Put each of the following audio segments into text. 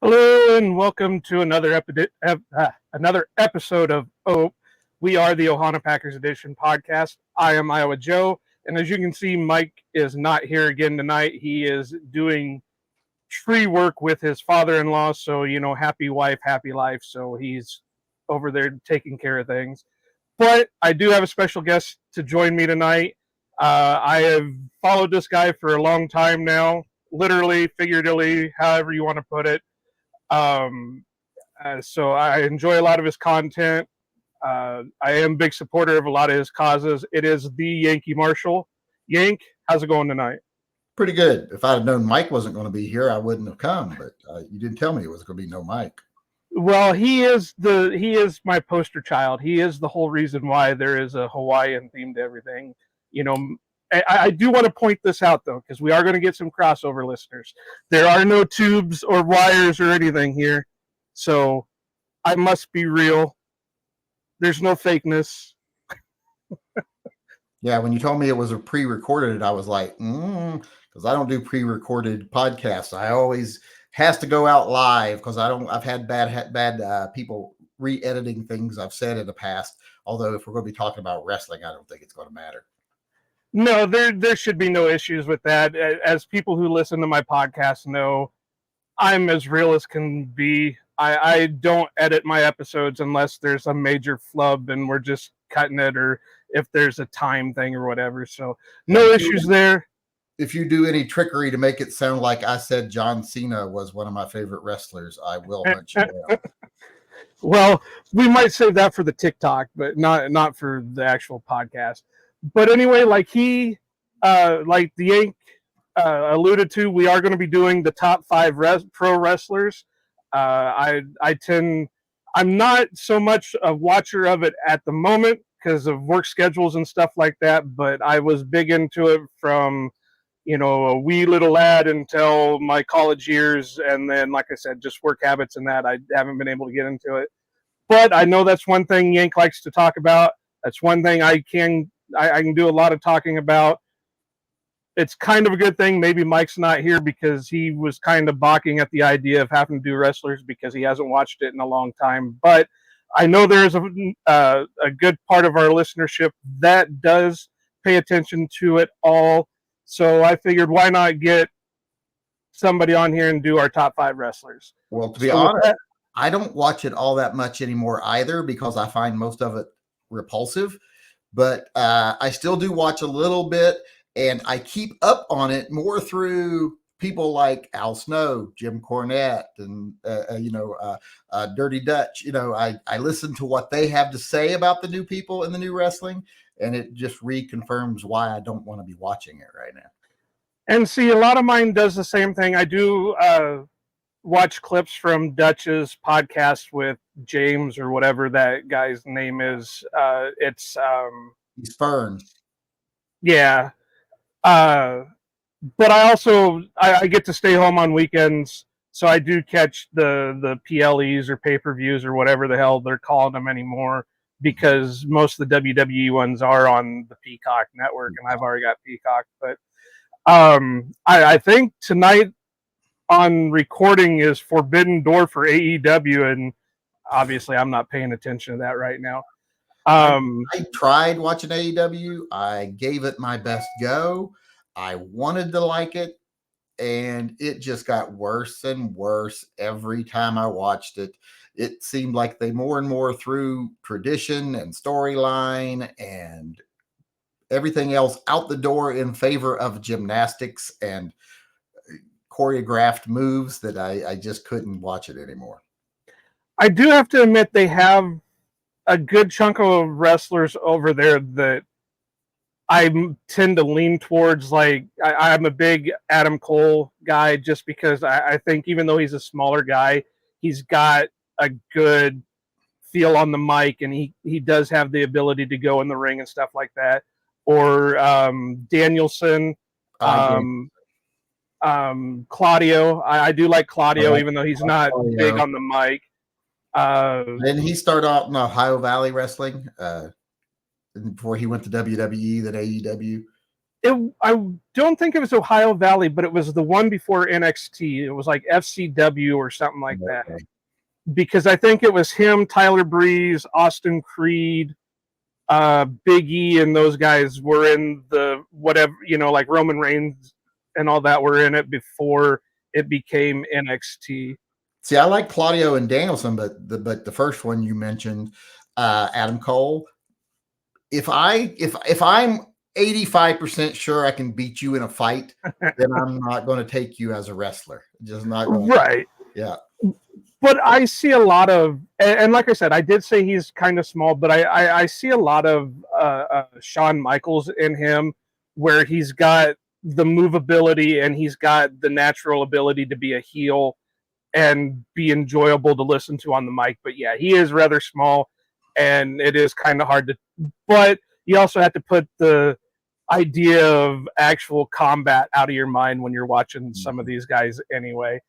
Hello and welcome to another episode of OPE. We are the Ohana Packers Edition podcast. I am Iowa Joe, and as you can see, Mike is not here again tonight. He is doing tree work with his father-in-law, so happy wife, happy life. So he's over there taking care of things. But I do have a special guest to join me tonight. I have followed this guy for a long time now, literally, figuratively, however you want to put it. So I enjoy a lot of his content. I am a big supporter of a lot of his causes. It is the Yankee Marshal. Yank, how's it going tonight? Pretty good. If I'd have known Mike wasn't going to be here, I wouldn't have come. But you didn't tell me it was going to be no Mike. Well, he is my poster child. He is the whole reason why there is a Hawaiian theme to everything. I do want to point this out though, because we are going to get some crossover listeners. There are no tubes or wires or anything here, so I must be real. There's no fakeness. Yeah, when you told me it was a pre-recorded, I was like, because I don't do pre-recorded podcasts. I always has to go out live because I've had bad people re-editing things I've said in the past. Although if we're going to be talking about wrestling, I don't think it's going to matter. No, there should be no issues with that. As people who listen to my podcast know, I'm as real as can be. I don't edit my episodes unless there's a major flub and we're just cutting it, or if there's a time thing or whatever. So no issues there. If you do any trickery to make it sound like I said John Cena was one of my favorite wrestlers, I will hunt you down. Well, we might save that for the TikTok, but not for the actual podcast. But anyway, like the Yank alluded to, we are going to be doing the top 5 pro wrestlers. I'm not so much a watcher of it at the moment because of work schedules and stuff like that, but I was big into it from a wee little lad until my college years, and then, like I said, just work habits and that I haven't been able to get into it. But I know that's one thing Yank likes to talk about. That's one thing I can do a lot of talking about. It's kind of a good thing maybe Mike's not here because he was kind of balking at the idea of having to do wrestlers because he hasn't watched it in a long time. But I know there's a good part of our listenership that does pay attention to it all. So I figured, why not get somebody on here and do our top 5 wrestlers? Well, to be honest, I don't watch it all that much anymore either because I find most of it repulsive. But I still do watch a little bit. And I keep up on it more through people like Al Snow, Jim Cornette, and Dirty Dutch. I listen to what they have to say about the new people and the new wrestling, and it just reconfirms why I don't want to be watching it right now. And see, a lot of mine does the same thing. I do watch clips from Dutch's podcast with James or whatever that guy's name is. He's Fern. Yeah. But I also I get to stay home on weekends, so I do catch the PLEs or pay-per-views or whatever the hell they're calling them anymore, because most of the WWE ones are on the Peacock network, and I've already got Peacock. But I think tonight on recording is Forbidden Door for AEW, and obviously I'm not paying attention to that right now. I tried watching AEW. I gave it my best go. I wanted to like it, and it just got worse and worse every time I watched it. It seemed like they more and more threw tradition and storyline and everything else out the door in favor of gymnastics and choreographed moves that I just couldn't watch it anymore. I do have to admit they have a good chunk of wrestlers over there that I tend to lean towards. Like I'm a big Adam Cole guy just because I think even though he's a smaller guy, he's got a good feel on the mic, and he does have the ability to go in the ring and stuff like that. Or Danielson, Claudio. I do like Claudio, even though he's not big on the mic. Didn't he start out in Ohio Valley Wrestling before he went to WWE, then AEW? I don't think it was Ohio Valley, but it was the one before NXT. It was like FCW or something like that. Okay. Because I think it was him, Tyler Breeze, Austin Creed, Big E, and those guys were in the whatever, like Roman Reigns and all that were in it before it became NXT. See, I like Claudio and Danielson, but the first one you mentioned, Adam Cole. If I'm 85% sure I can beat you in a fight, then I'm not going to take you as a wrestler. Just not going to. Right. Yeah. But I see a lot of, and like I said, I did say he's kind of small, but I see a lot of Shawn Michaels in him, where he's got the movability and he's got the natural ability to be a heel and be enjoyable to listen to on the mic. But yeah, he is rather small, and it is kind of hard to. But you also have to put the idea of actual combat out of your mind when you're watching some of these guys anyway.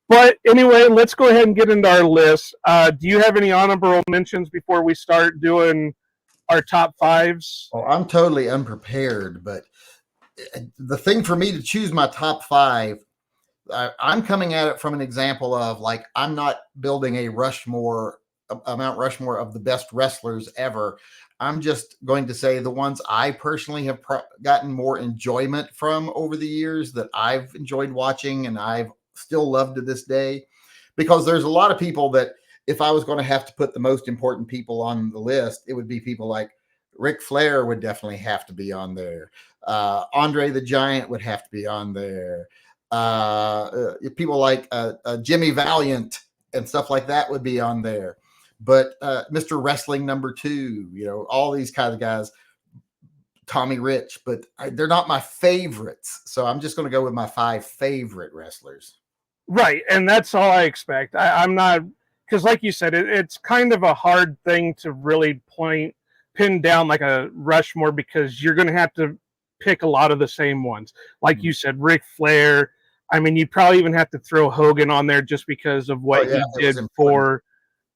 But anyway, let's go ahead and get into our list. Do you have any honorable mentions before we start doing our top fives? Well, I'm totally unprepared, but the thing for me to choose my top five, I'm coming at it from an example of, like, I'm not building a Mount Rushmore of the best wrestlers ever. I'm just going to say the ones I personally have gotten more enjoyment from over the years, that I've enjoyed watching and I've still love to this day. Because there's a lot of people that, if I was going to have to put the most important people on the list, it would be people like Ric Flair would definitely have to be on there. Andre the Giant would have to be on there. People like Jimmy Valiant and stuff like that would be on there. But Mr. Wrestling #2, all these kinds of guys, Tommy Rich, but they're not my favorites. So I'm just going to go with my 5 favorite wrestlers. Right, and that's all I expect. I'm not, because like you said, it's kind of a hard thing to really pin down like a Rushmore, because you're going to have to pick a lot of the same ones. Like you said, Ric Flair. I mean, you'd probably even have to throw Hogan on there just because of what he did for,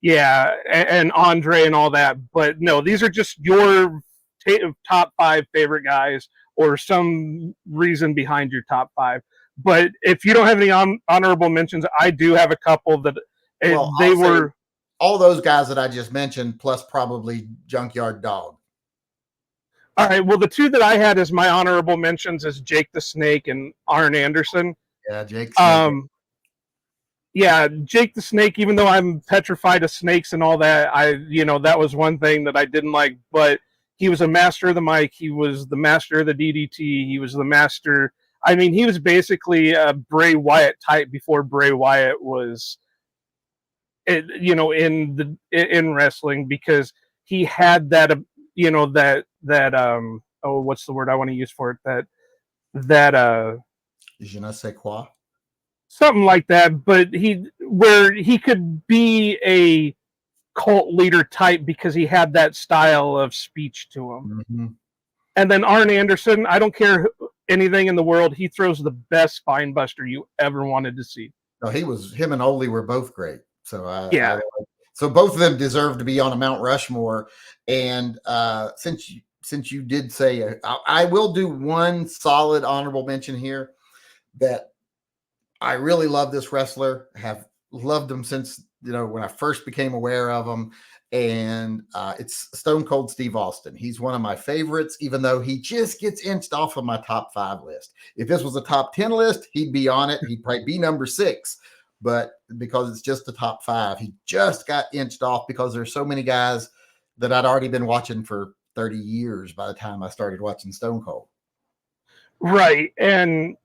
and Andre and all that. But no, these are just your top 5 favorite guys, or some reason behind your top 5. But if you don't have any honorable mentions, I do have a couple that they were all those guys that I just mentioned, plus probably Junkyard Dog. All right. Well, the 2 that I had as my honorable mentions is Jake the Snake and Arn Anderson. Yeah, Jake. Yeah, Jake the Snake. Even though I'm petrified of snakes and all that, that was one thing that I didn't like. But he was a master of the mic. He was the master of the DDT. He was the master. I mean, he was basically a Bray Wyatt type before Bray Wyatt was, in wrestling, because he had that, what's the word I want to use for it? Je ne sais quoi. Something like that, but he could be a cult leader type because he had that style of speech to him. Mm-hmm. And then Arn Anderson, I don't care anything in the world, he throws the best spine buster you ever wanted to see. No, him and Ole were both great. So so both of them deserve to be on a Mount Rushmore. And since you did say, I will do one solid honorable mention here, that I really love this wrestler. Have loved him since when I first became aware of him. And it's Stone Cold Steve Austin. He's one of my favorites, even though he just gets inched off of my top 5 list. If this was a top 10 list, he'd be on it. He'd probably be number 6. But because it's just the top 5, he just got inched off because there's so many guys that I'd already been watching for 30 years by the time I started watching Stone Cold. Right. And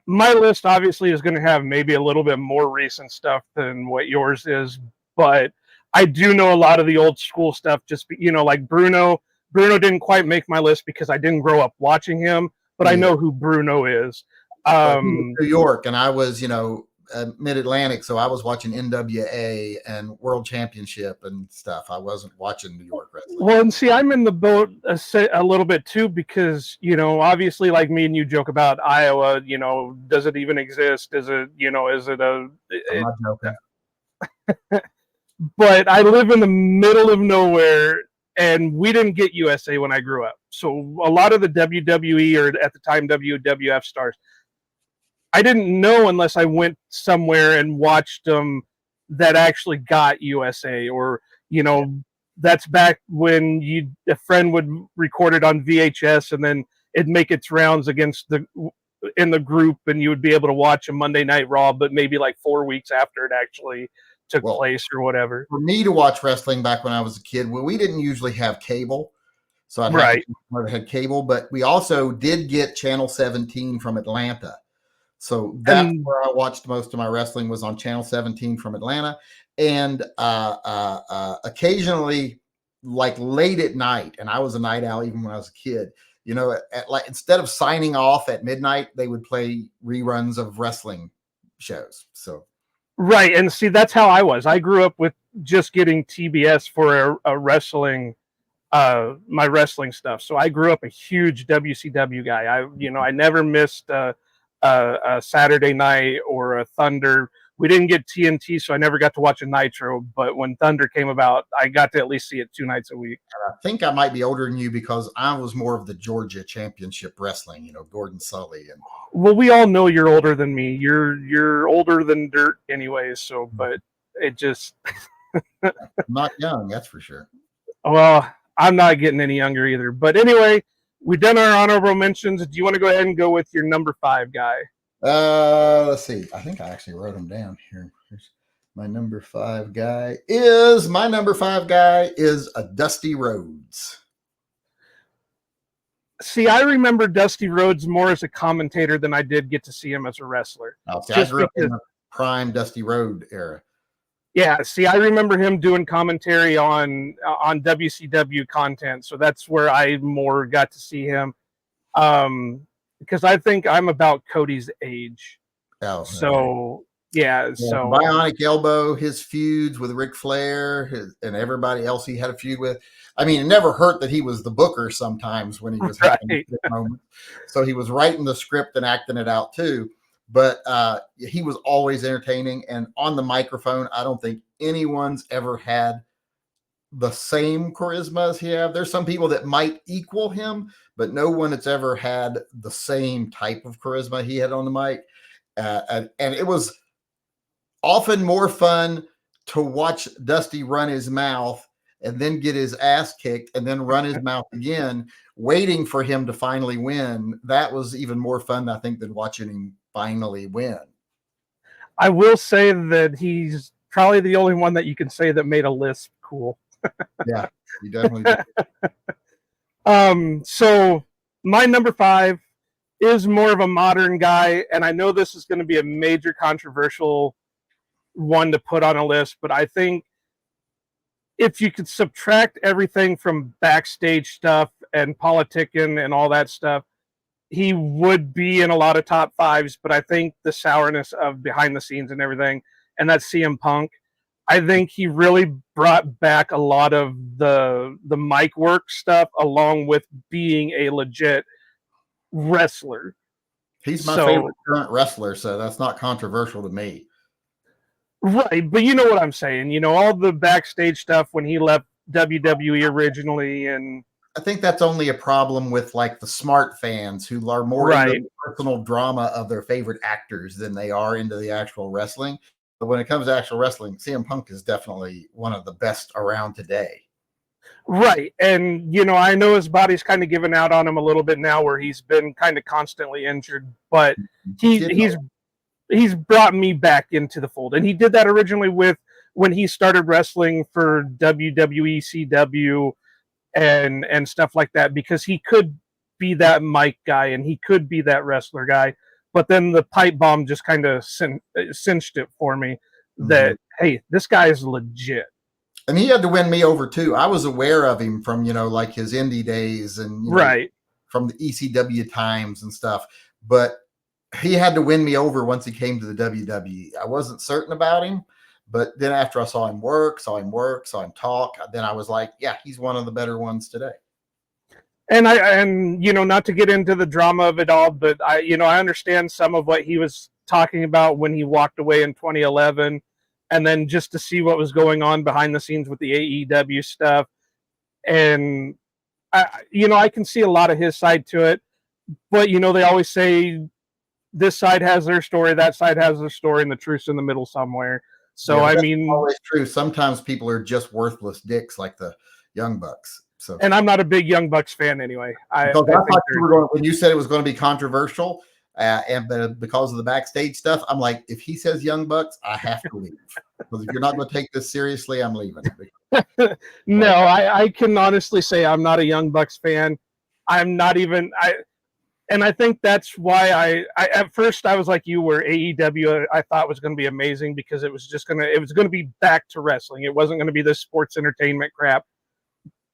my list obviously is going to have maybe a little bit more recent stuff than what yours is, but I do know a lot of the old school stuff. Just like Bruno. Bruno didn't quite make my list because I didn't grow up watching him, but I know who Bruno is. New York, and I was Mid-Atlantic, so I was watching NWA and World Championship and stuff. I wasn't watching New York wrestling. Well, and see, I'm in the boat a little bit too, because obviously, like me and you joke about Iowa. Does it even exist? Is it is it a? I'm not joking. But I live in the middle of nowhere, and we didn't get USA when I grew up. so a lot of the WWE, or at the time WWF stars, I didn't know unless I went somewhere and watched them that actually got USA, or that's back when a friend would record it on VHS and then it'd make its rounds in the group, and you would be able to watch a Monday Night Raw, but maybe like 4 weeks after it actually took place or whatever. For me to watch wrestling back when I was a kid, well, we didn't usually have cable, so I'd have to have cable, but we also did get Channel 17 from Atlanta. So that's where I watched most of my wrestling, was on Channel 17 from Atlanta. And occasionally, like late at night, and I was a night owl even when I was a kid, instead of signing off at midnight, they would play reruns of wrestling shows. So right, and see, that's how I was. I grew up with just getting TBS for a wrestling, my wrestling stuff. So I grew up a huge WCW guy. I never missed a Saturday night or a Thunder. We didn't get TNT, so I never got to watch a Nitro. But when Thunder came about, I got to at least see it 2 nights a week. I think I might be older than you because I was more of the Georgia Championship Wrestling. Gordon Sully and. Well, we all know you're older than me. You're older than dirt, anyways. So, but it just. I'm not young, that's for sure. Well, I'm not getting any younger either. But anyway, we've done our honorable mentions. Do you want to go ahead and go with your number 5 guy? Let's see. I think I actually wrote them down here. My number 5 guy is a Dusty Rhodes. See, I remember Dusty Rhodes more as a commentator than I did get to see him as a wrestler. I grew up in the prime Dusty Rhodes era. Yeah, see, I remember him doing commentary on WCW content, so that's where I more got to see him. Because I think I'm about Cody's age. Oh, so yeah, so Bionic Elbow, his feuds with Ric Flair, and everybody else he had a feud with. I mean, it never hurt that he was the booker sometimes when he was having moments. So he was writing the script and acting it out too. But he was always entertaining, and on the microphone, I don't think anyone's ever had the same charisma as he had. There's some people that might equal him, but no one that's ever had the same type of charisma he had on the mic. And it was often more fun to watch Dusty run his mouth and then get his ass kicked and then run his mouth again, waiting for him to finally win. That was even more fun, I think, than watching him finally win. I will say that he's probably the only one that you can say that made a lisp cool. Yeah, he definitely did. So my number 5 is more of a modern guy, and I know this is going to be a major controversial one to put on a list, but I think if you could subtract everything from backstage stuff and politicking and all that stuff, he would be in a lot of top 5s, but I think the sourness of behind the scenes and everything, and that's CM Punk. I think he really brought back a lot of the mic work stuff along with being a legit wrestler. He's my favorite current wrestler, so that's not controversial to me. Right, but you know what I'm saying. All the backstage stuff when he left WWE originally, and I think that's only a problem with like the smart fans who are more into the personal drama of their favorite actors than they are into the actual wrestling. But when it comes to actual wrestling, CM Punk is definitely one of the best around today. Right. And, I know his body's kind of given out on him a little bit now where he's been kind of constantly injured, but he's brought me back into the fold. And he did that originally when he started wrestling for WWE, CW, and stuff like that, because he could be that mic guy and he could be that wrestler guy. But then the pipe bomb just kind of cinched it for me that, hey, this guy is legit. And he had to win me over too. I was aware of him from, like his indie days and from the ECW times and stuff. But he had to win me over once he came to the WWE. I wasn't certain about him, but then after I saw him saw him talk, then I was like, yeah, he's one of the better ones today. And not to get into the drama of it all, but I understand some of what he was talking about when he walked away in 2011, and then just to see what was going on behind the scenes with the AEW stuff. And I can see a lot of his side to it, but they always say this side has their story, that side has their story, and the truth's in the middle somewhere. So Yeah, I that's mean, always true. Sometimes people are just worthless dicks, like the Young Bucks. So, and I'm not a big Young Bucks fan anyway. I because I think thought you they're were going when you said it was going to be controversial, because of the backstage stuff, I'm like, if he says Young Bucks, I have to leave. Because if you're not going to take this seriously, I'm leaving. no, But I can honestly say I'm not a Young Bucks fan. I'm not even and I think that's why I at first I was like you were AEW. I thought was going to be amazing because it was going to be back to wrestling. It wasn't going to be this sports entertainment crap.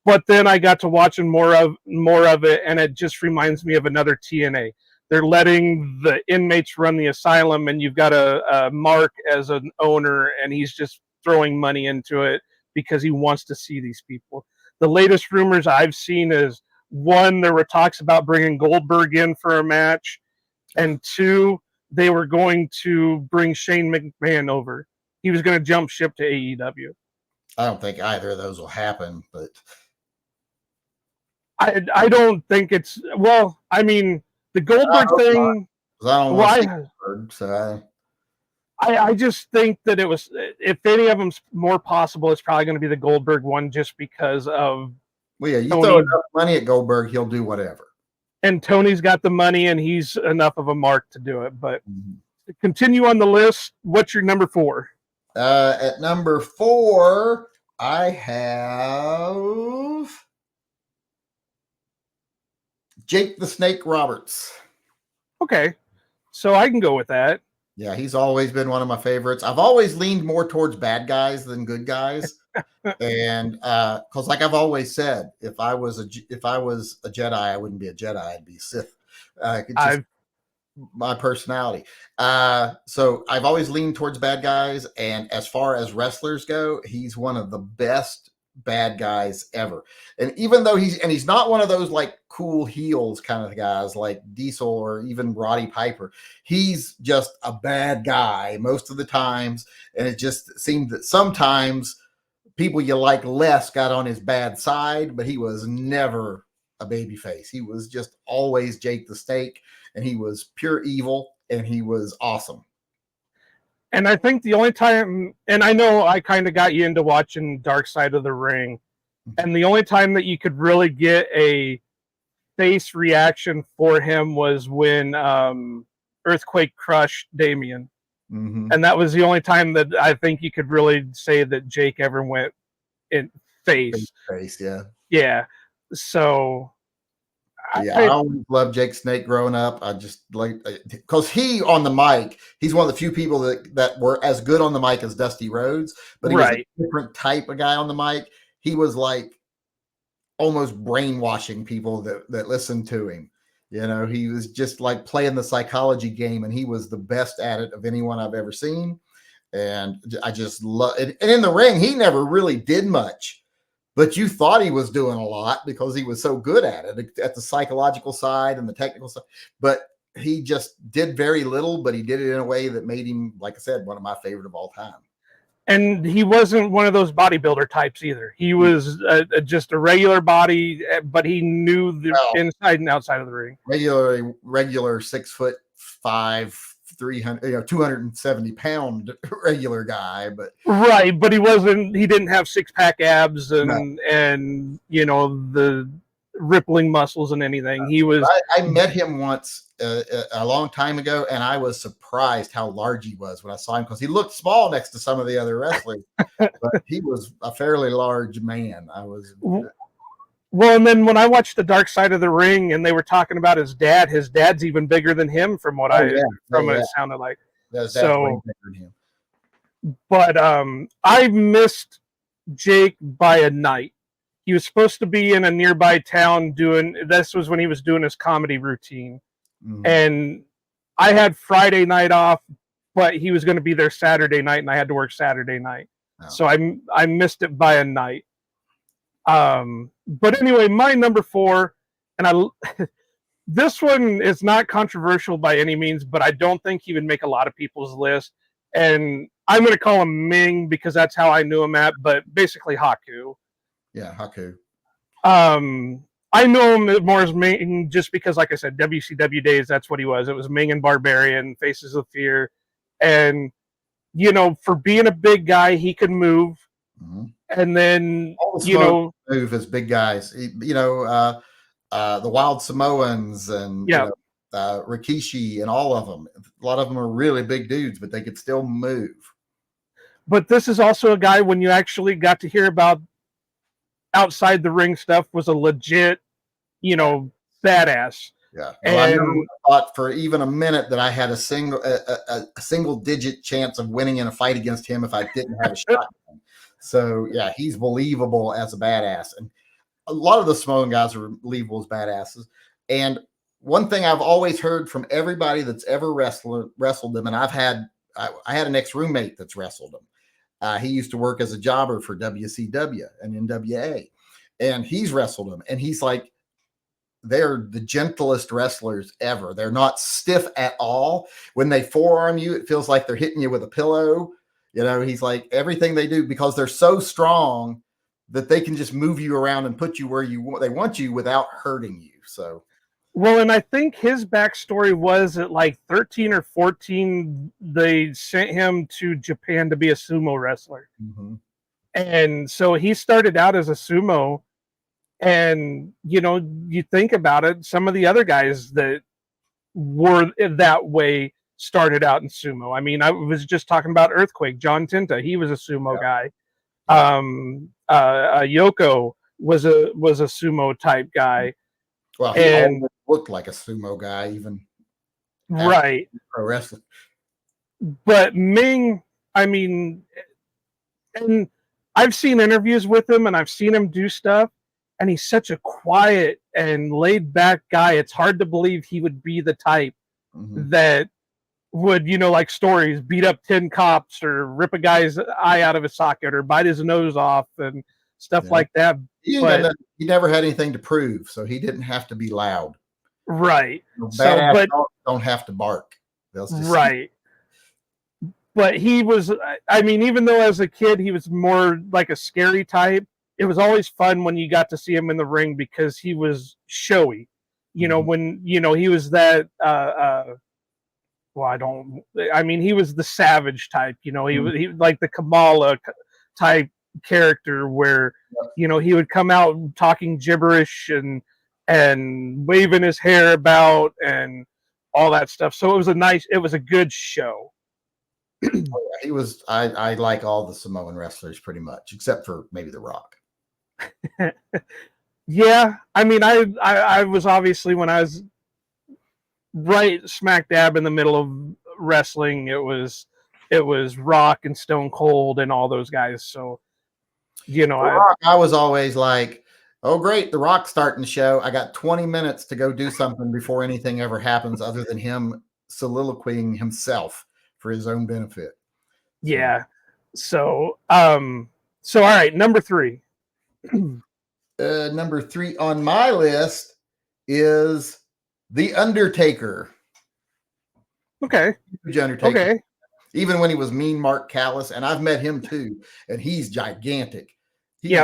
But then I got to watching more of it, and it just reminds me of another TNA. They're letting the inmates run the asylum, and you've got a Mark as an owner, and he's just throwing money into it because he wants to see these people. The latest rumors I've seen is one, there were talks about bringing Goldberg in for a match, and two, they were going to bring Shane McMahon over. He was going to jump ship to AEW. I don't think either of those will happen. But I don't think it's well. I mean, the I Goldberg hope not, thing. 'cause I don't Well, want to see Goldberg. So I just think that it was. If any of them's more possible, it's probably going to be the Goldberg one, just because of well, yeah, you Tony. throw enough money at Goldberg, he'll do whatever. And Tony's got the money, and he's enough of a mark to do it. But Mm-hmm. to continue on the list, what's your number 4? At number 4, I have Jake the Snake Roberts. Okay, so I can go with that. Yeah, he's always been one of my favorites. I've always leaned more towards bad guys than good guys. And because like I've always said, if I was a Jedi, I wouldn't be a Jedi, I'd be Sith. Just my personality. So I've always leaned towards bad guys, and as far as wrestlers go, he's one of the best bad guys ever. And even though he's not one of those like cool heels kind of guys like Diesel or even Roddy Piper, he's just a bad guy most of the times. And it just seemed that sometimes people you like less got on his bad side, but he was never a baby face. He was just always Jake the Snake, and he was pure evil, and he was awesome. And I think the only time, and I know I kind of got you into watching Dark Side of the Ring, and the only time that you could really get a face reaction for him was when Earthquake crushed Damien. Mm-hmm. And that was the only time that I think you could really say that Jake ever went in face. Yeah. Yeah. So yeah, I always loved Jake Snake growing up. I just like because he on the mic, he's one of the few people that were as good on the mic as Dusty Rhodes, but he was a different type of guy on the mic. He was like almost brainwashing people that listened to him. You know, he was just like playing the psychology game, and he was the best at it of anyone I've ever seen. And I just love it. And in the ring, he never really did much. But you thought he was doing a lot because he was so good at it, at the psychological side and the technical side. But he just did very little, but he did it in a way that made him, like I said, one of my favorite of all time. And he wasn't one of those bodybuilder types either. He was just a regular body, but he knew the inside and outside of the ring. Regular 6'5", 300, 270 pound regular guy, but right. But he didn't have 6-pack abs and the rippling muscles and anything. He was. I met him once a long time ago, and I was surprised how large he was when I saw him because he looked small next to some of the other wrestlers, but he was a fairly large man. Well, and then when I watched The Dark Side of the Ring and they were talking about his dad's even bigger than him from what it sounded like. So, but I missed Jake by a night. He was supposed to be in a nearby town this was when he was doing his comedy routine. Mm-hmm. And I had Friday night off, but he was going to be there Saturday night and I had to work Saturday night. Oh. So I missed it by a night. But anyway, my number 4, and this one is not controversial by any means, but I don't think he would make a lot of people's list. And I'm going to call him Ming because that's how I knew him but basically Haku. Yeah, Haku. I know him more as Ming just because, like I said, WCW days, that's what he was. It was Ming and Barbarian, Faces of Fear. And, for being a big guy, he could move. Mm-hmm. And then, all the move as big guys. The Wild Samoans and Rikishi and all of them. A lot of them are really big dudes, but they could still move. But this is also a guy, when you actually got to hear about outside the ring stuff, was a legit, badass. Yeah. Well, I never thought for even a minute that I had a single digit chance of winning in a fight against him if I didn't have a shot. So yeah, he's believable as a badass. And a lot of the Samoan guys are believable as badasses. And one thing I've always heard from everybody that's ever wrestled them, and I had an ex-roommate that's wrestled them. He used to work as a jobber for WCW and NWA, and he's wrestled them. And he's like, they're the gentlest wrestlers ever. They're not stiff at all. When they forearm you, it feels like they're hitting you with a pillow. He's like, everything they do, because they're so strong that they can just move you around and put you where they want you without hurting you. So, well, and I think his backstory was at like 13 or 14, they sent him to Japan to be a sumo wrestler. Mm-hmm. And so he started out as a sumo. And, you think about it, some of the other guys that were that way started out in sumo. I mean, I was just talking about Earthquake, John Tinta. He was a sumo guy. Yoko was a sumo type guy. Well, he always looked like a sumo guy, even right. Pro wrestling. But Ming, I mean, and I've seen interviews with him and I've seen him do stuff, and he's such a quiet and laid back guy. It's hard to believe he would be the type that would, like stories, beat up 10 cops or rip a guy's eye out of his socket or bite his nose off and stuff like that. He never had anything to prove, so he didn't have to be loud. Right. Badass dogs don't have to bark. Right. But he was, I mean, even though as a kid he was more like a scary type, it was always fun when you got to see him in the ring because he was showy. When, he was that, he was the savage type, he like the Kamala type character where, he would come out talking gibberish and waving his hair about and all that stuff. So it was a good show. He was, I like all the Samoan wrestlers pretty much, except for maybe The Rock. Yeah, I mean, I was obviously, when I was right smack dab in the middle of wrestling, it was Rock and Stone Cold and all those guys. So, I was always like, oh great, The Rock's starting the show. I got 20 minutes to go do something before anything ever happens, other than him soliloquying himself for his own benefit. Yeah. So all right, number 3. Number 3 on my list is The Undertaker. Okay. Huge Undertaker. Okay. Even when he was Mean Mark Callis, and I've met him too, and he's gigantic. He's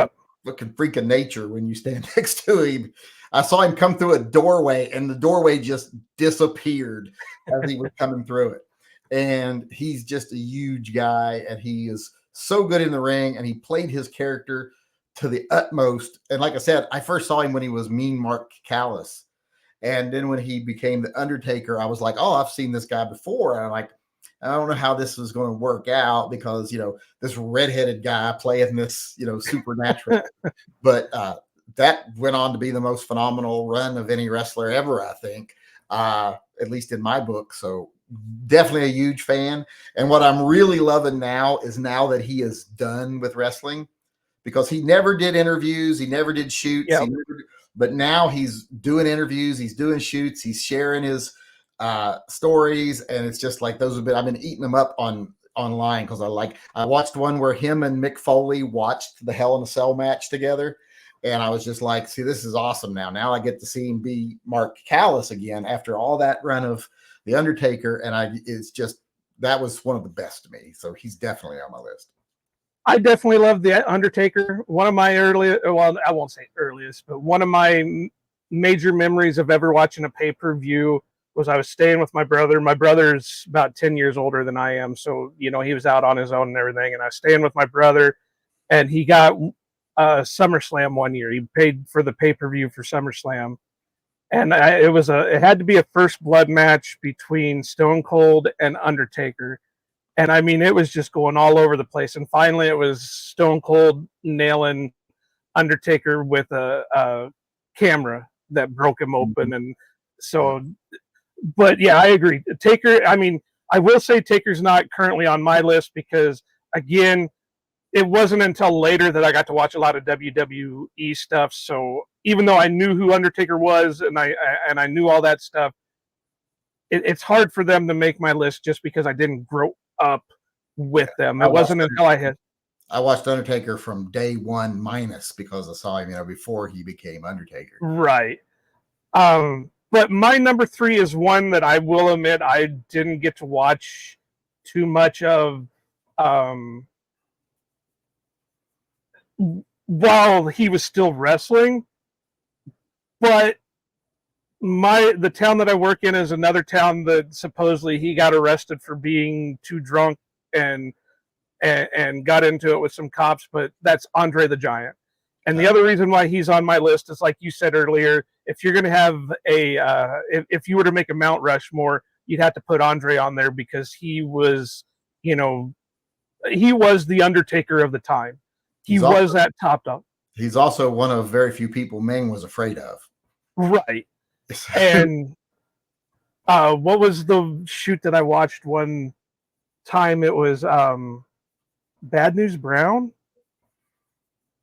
looking freak of nature when you stand next to him. I saw him come through a doorway, and the doorway just disappeared as he was coming through it. And he's just a huge guy, and he is so good in the ring, and he played his character to the utmost. And like I said, I first saw him when he was Mean Mark Callis. And then when he became The Undertaker, I was like, oh, I've seen this guy before. And I'm like, I don't know how this is going to work out because, this redheaded guy playing this, supernatural. But that went on to be the most phenomenal run of any wrestler ever, I think, at least in my book. So definitely a huge fan. And what I'm really loving now is now that he is done with wrestling, because he never did interviews. He never did shoots. But now he's doing interviews. He's doing shoots. He's sharing his stories. And it's just like I've been eating them up online because I watched one where him and Mick Foley watched the Hell in a Cell match together. And I was just like, see, this is awesome now. Now I get to see him be Mark Callis again after all that run of The Undertaker. And that was one of the best to me. So he's definitely on my list. I definitely love The Undertaker. One of my earliest, well, I won't say earliest, but one of my major memories of ever watching a pay-per-view was I was staying with my brother. My brother's about 10 years older than I am. So, you know, he was out on his own and everything. And I was staying with my brother, and he got SummerSlam one year. He paid for the pay-per-view for SummerSlam. And it had to be a first blood match between Stone Cold and Undertaker. And I mean, it was just going all over the place. And finally, it was Stone Cold nailing Undertaker with a camera that broke him open. And so, but yeah, I agree. Taker, I mean, I will say Taker's not currently on my list because, again, it wasn't until later that I got to watch a lot of WWE stuff. So even though I knew who Undertaker was and I knew all that stuff, it's hard for them to make my list just because I didn't grow up with them. It wasn't until I watched Undertaker from day one minus because I saw him, before he became Undertaker. Right. But my number 3 is one that I will admit I didn't get to watch too much of while he was still wrestling. But the town that I work in is another town that supposedly he got arrested for being too drunk and got into it with some cops, but that's Andre the Giant. And the other reason why he's on my list is, like you said earlier, if you're going to have if you were to make a Mount Rushmore, you'd have to put Andre on there because he was, he was the Undertaker of the time. He was that top dog. He's also one of very few people Ming was afraid of. Right. And what was the shoot that I watched one time? It was Bad News Brown,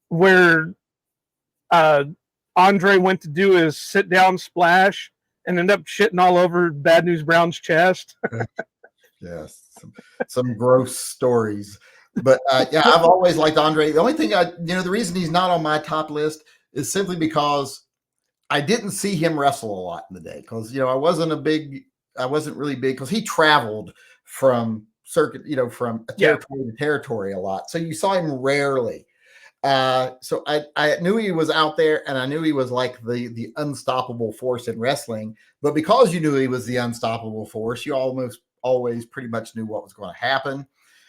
where Andre went to do his sit down splash and ended up shitting all over Bad News Brown's chest. Yes, some gross stories. But yeah, I've always liked Andre. The only thing the reason he's not on my top list is simply because I didn't see him wrestle a lot in the day because, I wasn't really big because he traveled from circuit, from territory to territory a lot. So you saw him rarely. So I knew he was out there and I knew he was like the unstoppable force in wrestling, but because you knew he was the unstoppable force, you almost always pretty much knew what was going to happen.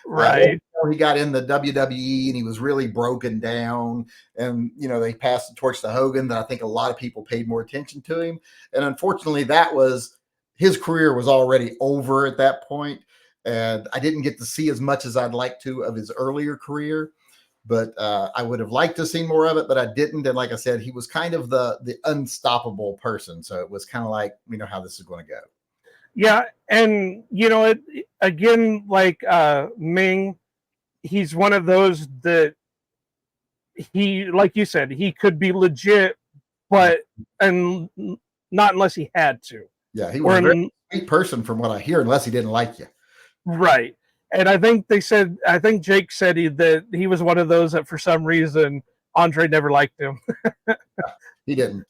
Right. He got in the WWE and he was really broken down and, they passed the torch to Hogan that I think a lot of people paid more attention to him. And unfortunately his career was already over at that point. And I didn't get to see as much as I'd like to of his earlier career, but I would have liked to see more of it, but I didn't. And like I said, he was kind of the unstoppable person. So it was kind of like, we know how this is going to go. Yeah. And, again, like Ming, he's one of those that he, like you said, he could be legit, but and not unless he had to. Yeah, he was a very sweet person from what I hear, unless he didn't like you. Right. And I think Jake said that he was one of those that for some reason Andre never liked him. He didn't.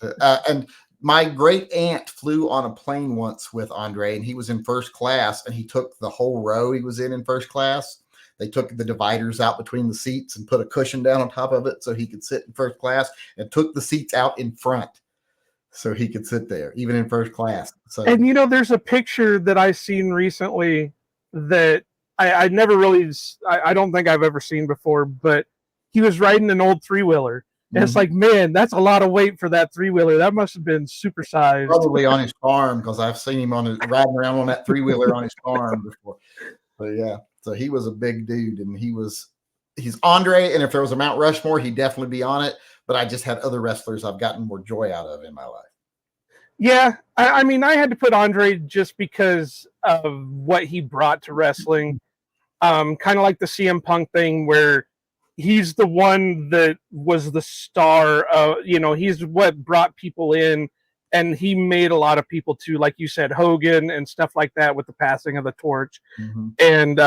And my great aunt flew on a plane once with Andre, and he was in first class, and he took the whole row he was in first class. They took the dividers out between the seats and put a cushion down on top of it so he could sit in first class, and took the seats out in front so he could sit there, even in first class. So, and there's a picture that I seen recently that I never really, I don't think I've ever seen before, but he was riding an old 3-wheeler. And it's like, man, that's a lot of weight for that 3-wheeler. That must have been supersized. Probably on his farm, because I've seen him riding around on that 3-wheeler on his farm before. But yeah, so he was a big dude, and he's Andre. And if there was a Mount Rushmore, he'd definitely be on it. But I just had other wrestlers I've gotten more joy out of in my life. Yeah, I mean, I had to put Andre just because of what he brought to wrestling. Kind of like the CM Punk thing, where he's the one that was the star. He's what brought people in, and he made a lot of people too, like you said, Hogan and stuff like that with the passing of the torch. Mm-hmm. And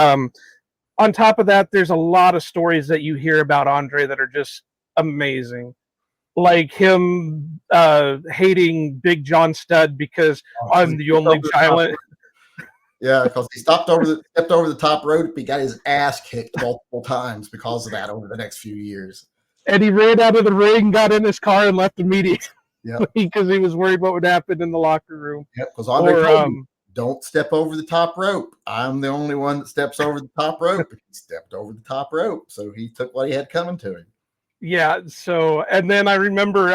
on top of that, there's a lot of stories that you hear about Andre that are just amazing. Like him hating Big John Studd because I'm the only giant. Yeah, because he stepped over the top rope. He got his ass kicked multiple times because of that over the next few years. And he ran out of the ring, got in his car, and left immediately. Yep. because he was worried what would happen in the locker room. Yep. Because Andre Or told him, don't step over the top rope. I'm the only one that steps over the top rope. He stepped over the top rope, so he took what he had coming to him. yeah. So, and then I remember,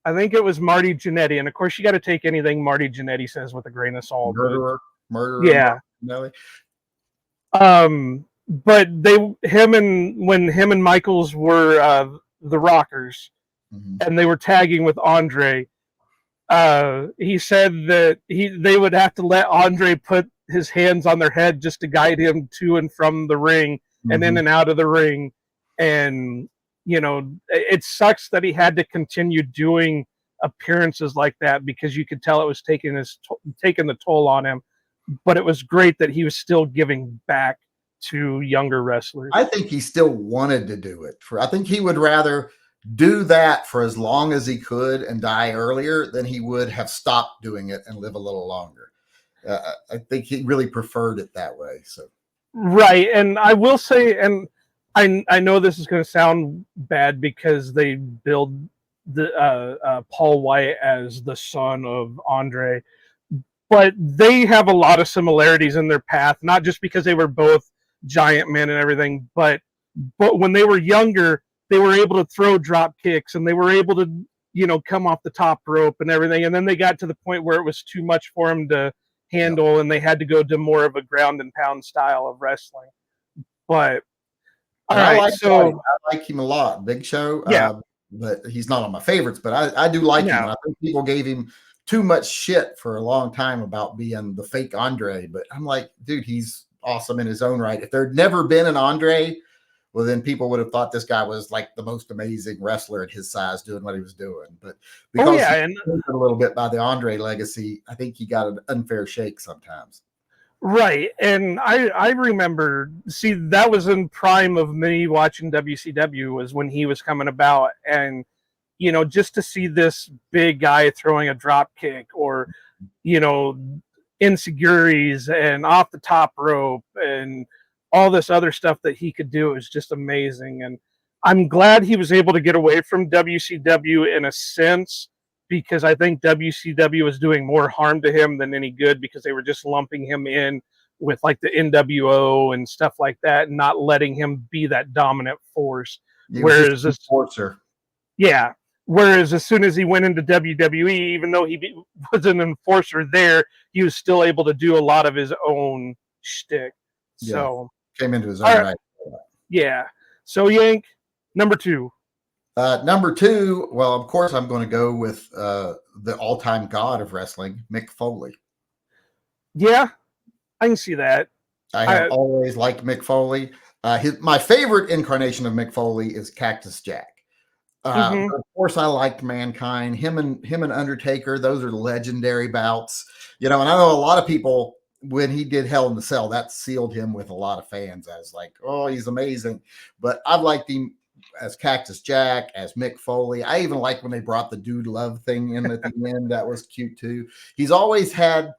I think it was Marty Jannetty, and of course, you got to take anything Marty Jannetty says with a grain of salt. Murderer. Yeah. Nelly. But when him and Michaels were the Rockers, and they were tagging with Andre, he said that they would have to let Andre put his hands on their head just to guide him to and from the ring and in and out of the ring. And, it sucks that he had to continue doing appearances like that because you could tell it was taking the toll on him. But it was great that he was still giving back to younger wrestlers. I think he still wanted to do it. I think he would rather do that for as long as he could and die earlier than he would have stopped doing it and live a little longer. I think he really preferred it that way. So, right. And I will say, and I know this is going to sound bad because they build the Paul White as the son of Andre, but they have a lot of similarities in their path, not just because they were both giant men and everything, but when they were younger, they were able to throw drop kicks and they were able to, come off the top rope and everything. And then they got to the point where it was too much for them to handle and they had to go to more of a ground and pound style of wrestling. But I like him a lot. Big Show. Yeah. But he's not on my favorites, but I do like him. And I think people gave him too much shit for a long time about being the fake Andre. But I'm like, dude, he's awesome in his own right. If there'd never been an Andre, well, then people would have thought this guy was like the most amazing wrestler at his size doing what he was doing. But because he's a little bit by the Andre legacy, I think he got an unfair shake sometimes. Right. And I remember, that was in prime of me watching WCW was when he was coming about. And, just to see this big guy throwing a drop kick or, insecurities and off the top rope and all this other stuff that he could do is just amazing. And I'm glad he was able to get away from WCW in a sense, because I think WCW was doing more harm to him than any good because they were just lumping him in with like the NWO and stuff like that and not letting him be that dominant force. Whereas as soon as he went into WWE, even though he was an enforcer there, he was still able to do a lot of his own shtick. So came into his own right. Yeah. So Yank, number 2. Number 2, well, of course, I'm going to go with the all-time god of wrestling, Mick Foley. Yeah, I can see that. I have always liked Mick Foley. My favorite incarnation of Mick Foley is Cactus Jack. Of course, I liked Mankind. Him and Undertaker, those are legendary bouts. And I know a lot of people, when he did Hell in the Cell, that sealed him with a lot of fans. I was like, oh, he's amazing. But I've liked him as Cactus Jack, as Mick Foley. I even like when they brought the Dude Love thing in at the end. That was cute too. He's always had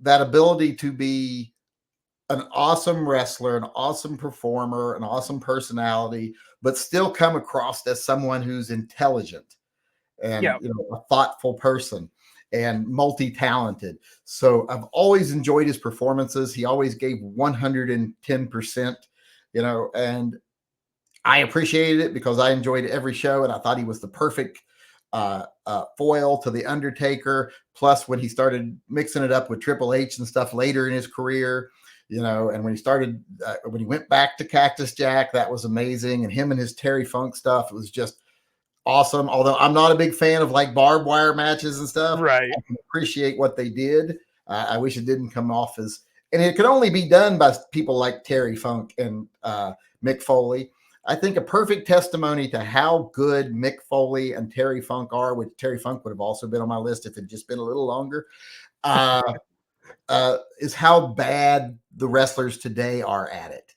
that ability to be an awesome wrestler, an awesome performer, an awesome personality, but still come across as someone who's intelligent and a thoughtful person and multi-talented. So I've always enjoyed his performances. He always gave 110%, and I appreciated it because I enjoyed every show and I thought he was the perfect foil to the Undertaker. Plus, when he started mixing it up with Triple H and stuff later in his career, and when he went back to Cactus Jack, that was amazing. And him and his Terry Funk stuff, it was just awesome. Although I'm not a big fan of like barbed wire matches and stuff. Right. I can appreciate what they did. I wish it didn't come off as, and it could only be done by people like Terry Funk and Mick Foley. I think a perfect testimony to how good Mick Foley and Terry Funk are, which Terry Funk would have also been on my list if it had just been a little longer, is how bad the wrestlers today are at it.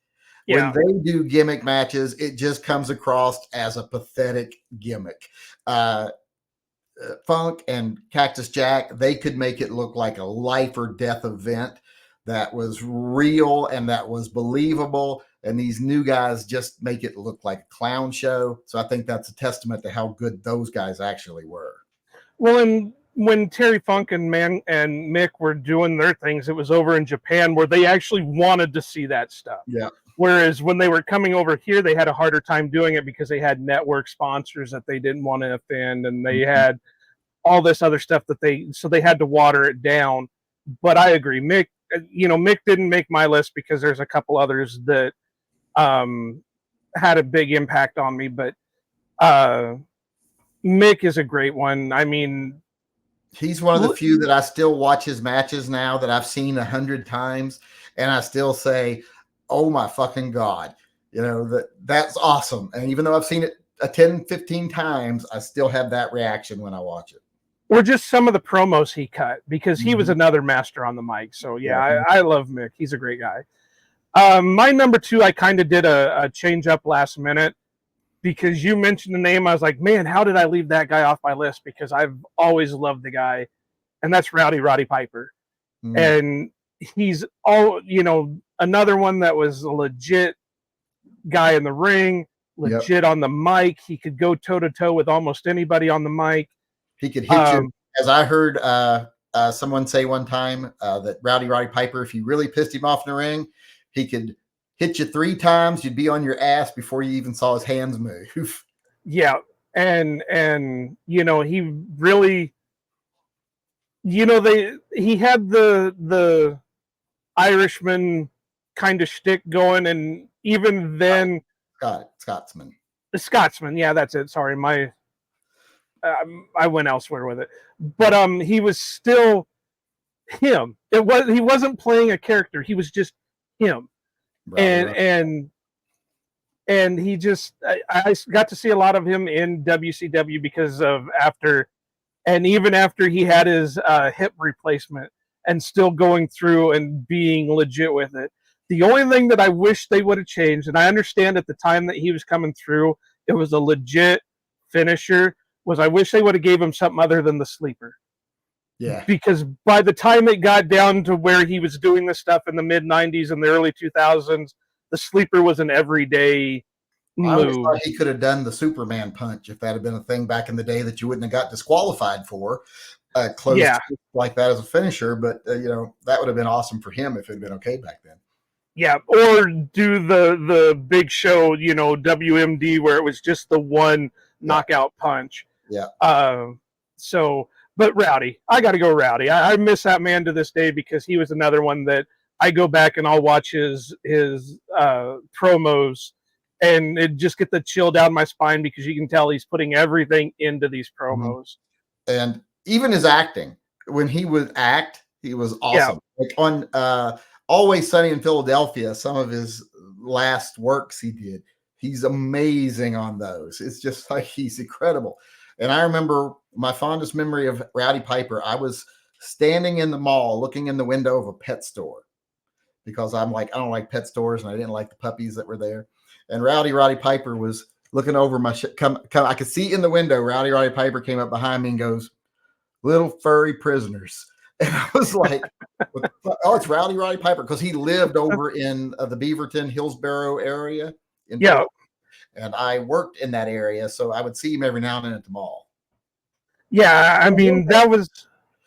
Yeah. When they do gimmick matches, it just comes across as a pathetic gimmick. Funk and Cactus Jack, they could make it look like a life or death event that was real and that was believable. and these new guys just make it look like a clown show. So I think that's a testament to how good those guys actually were. Well, and when Terry Funk and Mick were doing their things, it was over in Japan where they actually wanted to see that stuff. Yeah. Whereas when they were coming over here, they had a harder time doing it because they had network sponsors that they didn't want to offend, and they had all this other stuff that they had to water it down. But I agree, Mick. Mick didn't make my list because there's a couple others that had a big impact on me. But Mick is a great one. I mean, he's one of the few that I still watch his matches now that I've seen 100 times, and I still say, "Oh my fucking God." That's awesome. And even though I've seen it 10, 15 times, I still have that reaction when I watch it. Or just some of the promos he cut, because he was another master on the mic. So yeah, I love Mick. He's a great guy. My number 2, I kind of did a change up last minute because you mentioned the name. I was like, man, how did I leave that guy off my list? Because I've always loved the guy, and that's Roddy Piper. And he's another one that was a legit guy in the ring, legit on the mic. He could go toe to toe with almost anybody on the mic. He could hit you. As I heard someone say one time, that Roddy Piper, if you really pissed him off in the ring, he could hit you 3 times. You'd be on your ass before you even saw his hands move. Yeah. And he really, he had the Irishman kind of shtick going. And even then, Scotsman. The Scotsman. Yeah, that's it. Sorry. I went elsewhere with it, but he was still him. He wasn't playing a character. He was just him. And he just, I got to see a lot of him in WCW because of even after he had his hip replacement and still going through and being legit with it. The only thing that I wish they would have changed, and I understand at the time that he was coming through, it was a legit finisher, was I wish they would have gave him something other than the sleeper. Yeah. Because by the time it got down to where he was doing this stuff in the mid-90s and the early 2000s, the sleeper was an everyday move. I always thought he could have done the Superman punch if that had been a thing back in the day that you wouldn't have got disqualified for. Like that as a finisher, but that would have been awesome for him if it had been okay back then. Yeah, or do the big show, WMD, where it was just the one knockout punch. Yeah. But Rowdy, I got to go Rowdy. I miss that man to this day because he was another one that I go back and I'll watch his promos, and it just get the chill down my spine because you can tell he's putting everything into these promos. And even his acting, when he would act, he was awesome. Yeah. Like on Always Sunny in Philadelphia, some of his last works he did, he's amazing on those. It's just like he's incredible. And I remember my fondest memory of Roddy Piper, I was standing in the mall looking in the window of a pet store because I'm like, I don't like pet stores, and I didn't like the puppies that were there. And Roddy Piper was looking over my I could see in the window, Roddy Piper came up behind me and goes, "Little furry prisoners." And I was like, oh, it's Roddy Piper, because he lived over in the Beaverton, Hillsborough area. Yeah. And I worked in that area, so I would see him every now and then at the mall. Yeah, I mean, that was...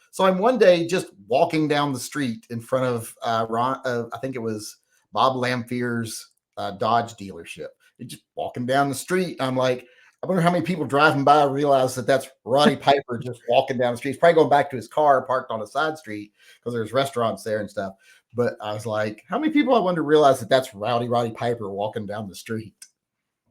So I'm one day just walking down the street in front of I think it was Bob Lamphier's Dodge dealership. Just walking down the street, I'm like, I wonder how many people driving by realize that that's Roddy Piper just walking down the street. He's probably going back to his car parked on a side street because there's restaurants there and stuff. But I was like, how many people I wonder realize that that's Roddy Piper walking down the street?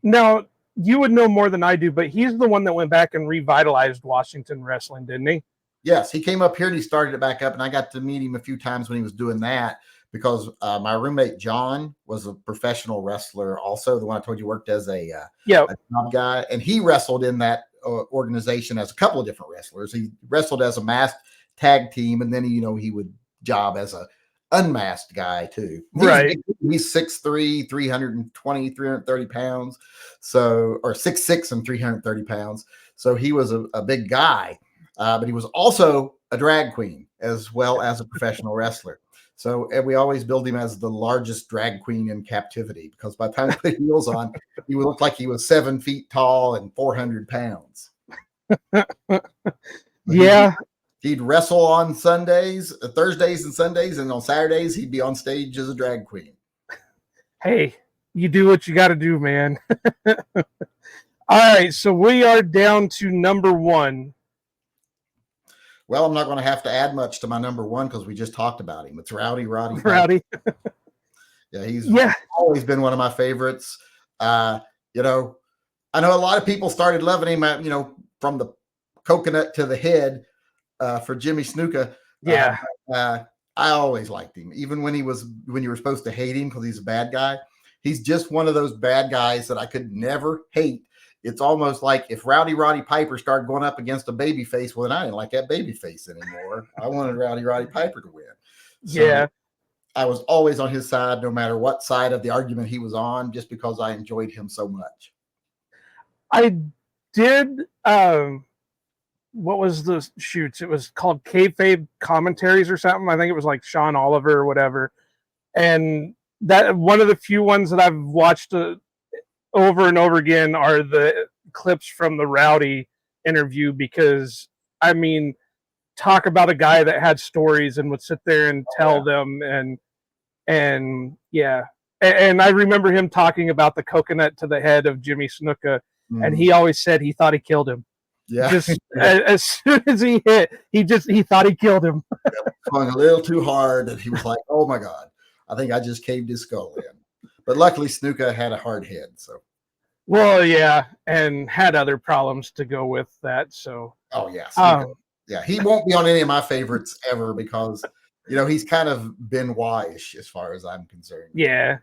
Now, you would know more than I do, but he's the one that went back and revitalized Washington wrestling, didn't he? Yes, he came up here and he started it back up, and I got to meet him a few times when he was doing that because my roommate John was a professional wrestler, also the one I told you worked as a job guy, and he wrestled in that organization as a couple of different wrestlers. He wrestled as a masked tag team, and then he would job as a unmasked guy too. He's 6'3", 320, 330 pounds. So, or 6'6" and 330 pounds. So he was a big guy, but he was also a drag queen as well as a professional wrestler. So and we always build him as the largest drag queen in captivity because by the time he put heels on, he would look like he was 7 feet tall and 400 pounds. Yeah. He'd wrestle on Sundays, Thursdays and Sundays, and on Saturdays he'd be on stage as a drag queen. Hey, you do what you got to do, man. All right, so we are down to number 1. Well, I'm not going to have to add much to my number 1 because we just talked about him. It's Rowdy Piper. Rowdy. Yeah, he's always been one of my favorites. You know, I know a lot of people started loving him, you know, from the coconut to the head for Jimmy Snuka. Yeah. I always liked him, even when you were supposed to hate him because he's a bad guy. He's just one of those bad guys that I could never hate. It's almost like if Rowdy Piper started going up against a baby face, well, then I didn't like that baby face anymore. I wanted Rowdy Piper to win. So yeah. I was always on his side, no matter what side of the argument he was on, just because I enjoyed him so much. I did, what was the shoots? It was called Kayfabe Commentaries or something. I think it was like Sean Oliver or whatever. And that one of the few ones that I've watched over and over again are the clips from the Rowdy interview, because I mean, talk about a guy that had stories and would sit there and tell them, and yeah. And I remember him talking about the coconut to the head of Jimmy Snuka, and he always said he thought he killed him. Yeah. Just as soon as he hit, he thought he killed him. Swung a little too hard, and he was like, "Oh my God, I think I just caved his skull in." But luckily, Snuka had a hard head. So, well, yeah, and had other problems to go with that. So, oh yeah, Snuka, yeah, he won't be on any of my favorites ever because you know he's kind of Benoit-ish as far as I'm concerned. Yeah,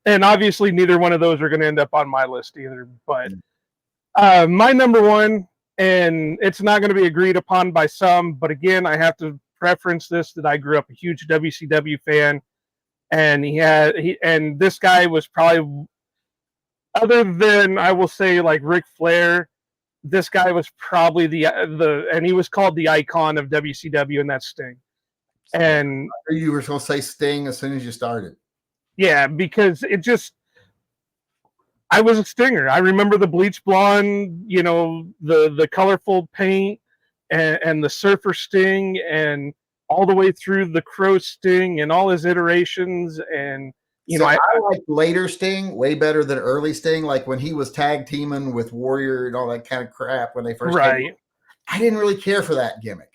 and obviously neither one of those are going to end up on my list either. But my number 1, and it's not going to be agreed upon by some, but again, I have to preference this that I grew up a huge WCW fan. And and this guy was probably, other than I will say like Ric Flair, this guy was probably and he was called the icon of WCW, and that's Sting. And you were going to say Sting as soon as you started. Yeah, because I was a Stinger. I remember the bleach blonde, you know, the colorful paint, and the surfer Sting, and all the way through the Crow Sting and all his iterations. And you know, I like later Sting way better than early Sting. Like when he was tag teaming with Warrior and all that kind of crap when they first came out, I didn't really care for that gimmick.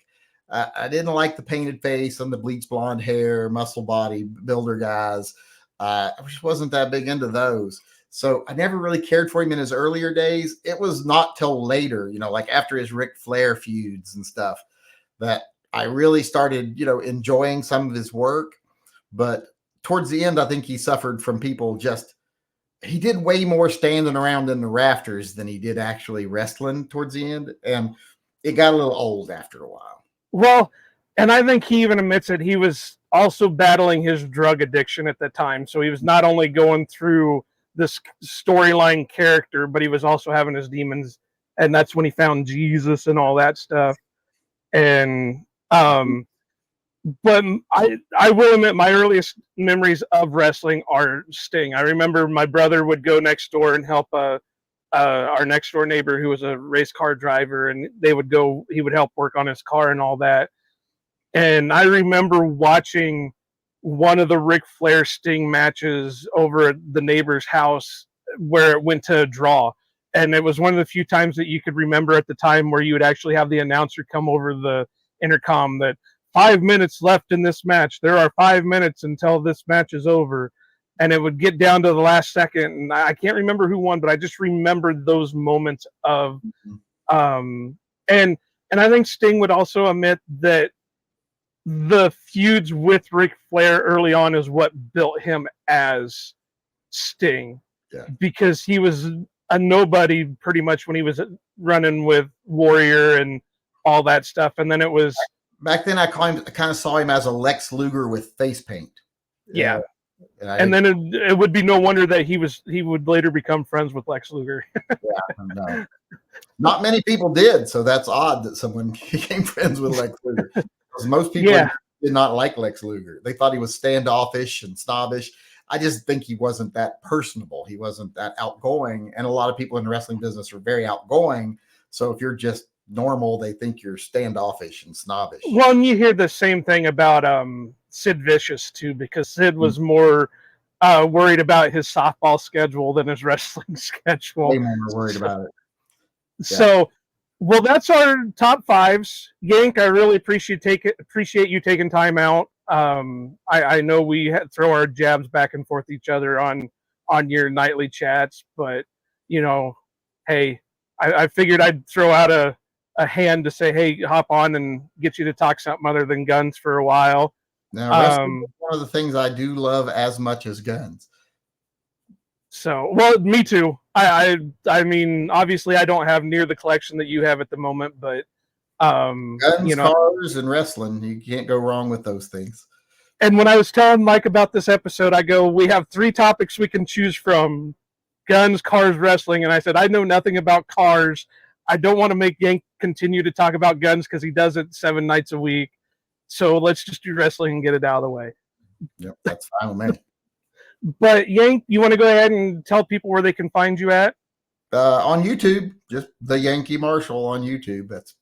I didn't like the painted face and the bleach blonde hair, muscle body builder guys. I just wasn't that big into those. So I never really cared for him in his earlier days. It was not till later, you know, like after his Ric Flair feuds and stuff, that I really started, you know, enjoying some of his work. But towards the end, I think he suffered from people he did way more standing around in the rafters than he did actually wrestling towards the end. And it got a little old after a while. Well, and I think he even admits it. He was also battling his drug addiction at the time. So he was not only going through this storyline character, but he was also having his demons. And that's when he found Jesus and all that stuff. And, but I will admit my earliest memories of wrestling are Sting. I remember my brother would go next door and help our next door neighbor who was a race car driver, and he would help work on his car and all that. And I remember watching one of the Ric Flair Sting matches over at the neighbor's house where it went to a draw. And it was one of the few times that you could remember at the time where you would actually have the announcer come over the intercom that 5 minutes left in this match. There are 5 minutes until this match is over. And it would get down to the last second. And I can't remember who won, but I just remembered those moments of, and I think Sting would also admit that the feuds with Ric Flair early on is what built him as Sting. Yeah. Because he was a nobody pretty much when he was running with Warrior and all that stuff. And then it was back then I kind of saw him as a Lex Luger with face paint. Yeah. And then it would be no wonder that he would later become friends with Lex Luger. Yeah, no. Not many people did, so that's odd that someone became friends with Lex Luger. Because most people did not like Lex Luger. They thought he was standoffish and snobbish. I just think he wasn't that personable. He wasn't that outgoing. And a lot of people in the wrestling business are very outgoing. So if you're just normal, they think you're standoffish and snobbish. Well, and you hear the same thing about Sid Vicious too, because Sid was more worried about his softball schedule than his wrestling schedule. Way more worried about it. So, well, that's our top fives. Yank, I really appreciate you taking time out. I know we throw our jabs back and forth each other on your nightly chats, but you know, hey, I figured I'd throw out a hand to say, hey, hop on and get you to talk something other than guns for a while. Now, wrestling is one of the things I do love as much as guns. So, well, me too. I mean, obviously, I don't have near the collection that you have at the moment, but guns, cars, and wrestling, you can't go wrong with those things. And when I was telling Mike about this episode, I go, we have 3 topics we can choose from: guns, cars, wrestling. And I said, I know nothing about cars. I don't want to make Yank continue to talk about guns because he does it 7 nights a week. So let's just do wrestling and get it out of the way. Yep, that's fine with me. But Yank, you want to go ahead and tell people where they can find you at? On YouTube, just the Yankee Marshal on YouTube. That's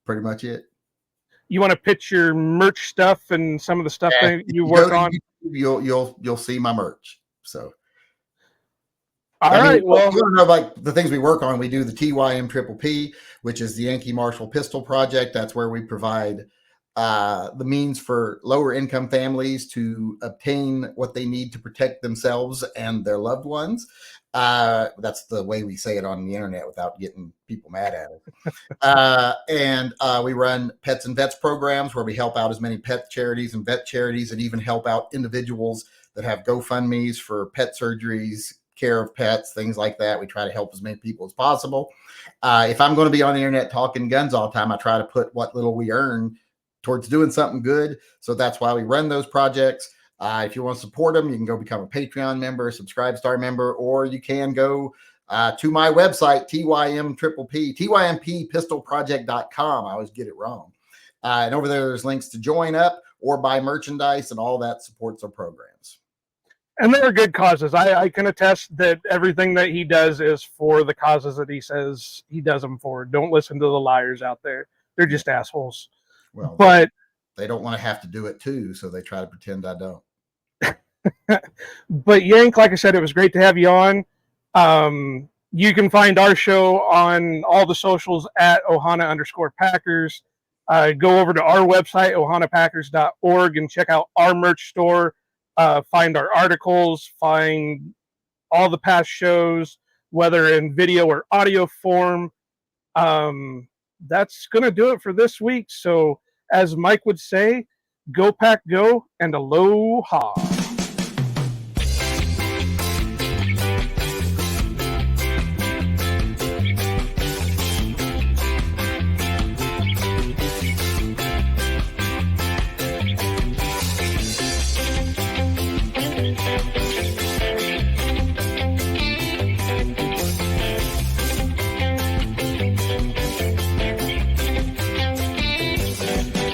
pretty much it. You want to pitch your merch stuff and some of the stuff that you work on? YouTube, you'll see my merch. So, all right. Well, you want to know like the things we work on? We do the TYM Triple P, which is the Yankee Marshal Pistol Project. That's where we provide the means for lower income families to obtain what they need to protect themselves and their loved ones. That's the way we say it on the internet without getting people mad at it. And we run pets and vets programs where we help out as many pet charities and vet charities, and even help out individuals that have GoFundMe's for pet surgeries, care of pets, things like that. We try to help as many people as possible. If I'm going to be on the internet talking guns all the time, I try to put what little we earn towards doing something good. So that's why we run those projects. If you want to support them, you can go become a Patreon member, Subscribe Star member, or you can go to my website, TYMPistolproject.com. I always get it wrong. And over there's links to join up or buy merchandise, and all that supports our programs. And they're good causes. I can attest that everything that he does is for the causes that he says he does them for. Don't listen to the liars out there. They're just assholes. Well, but they don't want to have to do it too, so they try to pretend I don't. But Yank, like I said, it was great to have you on. You can find our show on all the socials at Ohana_Packers. Go over to our website, ohanapackers.org, and check out our merch store. Find our articles, find all the past shows, whether in video or audio form. That's going to do it for this week. So, as Mike would say, go pack, go, and aloha.